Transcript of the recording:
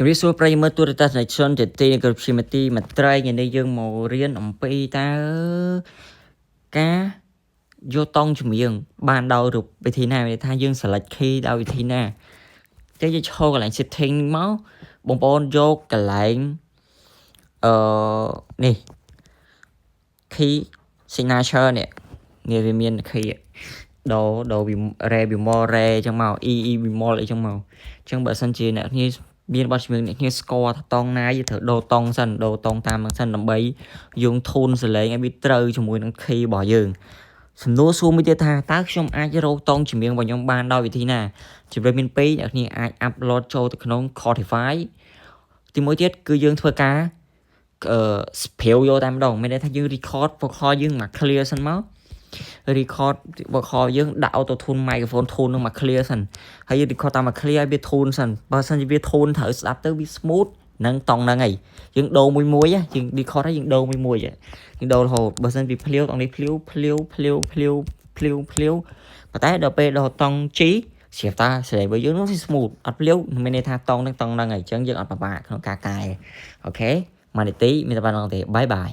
ជំរាបសួរប្រិយមិត្តទូរទស្សនិកជនជាទីគោរពជាទីមេត្រីថ្ងៃនេះយើងមករៀនអំពីតើការយកតង់ចម្រៀងបានដោយរូបវិធីណាថាយើង select key ដោយវិធីណាចឹងយើងឈរកន្លែង setting មកបងប្អូនយកកន្លែងនេះ key signature នេះវាមាន key do re bemol re ចឹងមក e bemol អីចឹងមកចឹងបើសិនជាអ្នកនេះមានបទចម្រៀងអ្នកគ្នាស្គាល់ថាតង់ណាយើងត្រូវដូរតង់សិនដូរតង់តាមហ្នឹងសិនដើម្បីយើងធូនសលេងឲ្យវាត្រូវជាមួយនឹង key របស់យើងសំណួរសួរមួយទៀតថាតើខ្ញុំអាចរកតង់ចម្រៀងរបស់ខ្ញុំបានដោយវិធីណាជម្រាបមាន2អ្នកគ្នាអាច upload ចូលទៅក្នុង Spotify ទីមួយទៀតគឺយើងធ្វើការស្ភាវយកតែម្ដងមានន័យថាយើង record vocal យើងមក clear សិនមក record vocal យើងដាក់ auto tune microphone tune នឹងមក clear សិនហើយយើង record តាមមក clear ឲ្យវា tune សិនបើសិនជាវា tune ត្រូវស្ដាប់ទៅវា smooth នឹងតង់ហ្នឹងឯងយើងដូរមួយយើង record ហើយយើងដូរមួយយើងដូររហូតបើសិនវាភ្លាវតង់នេះភ្លាវប៉ុន្តែដល់ពេលដល់តង់ G ស្រាប់តាស្រីបើយើងនោះ smooth អត់ភ្លាវមានន័យថាតង់ហ្នឹងឯងអញ្ចឹងយើងអត់ពិបាកក្នុងការកែអូខេមួយនាទីមានតែប៉ុណ្្នឹងទេបាយ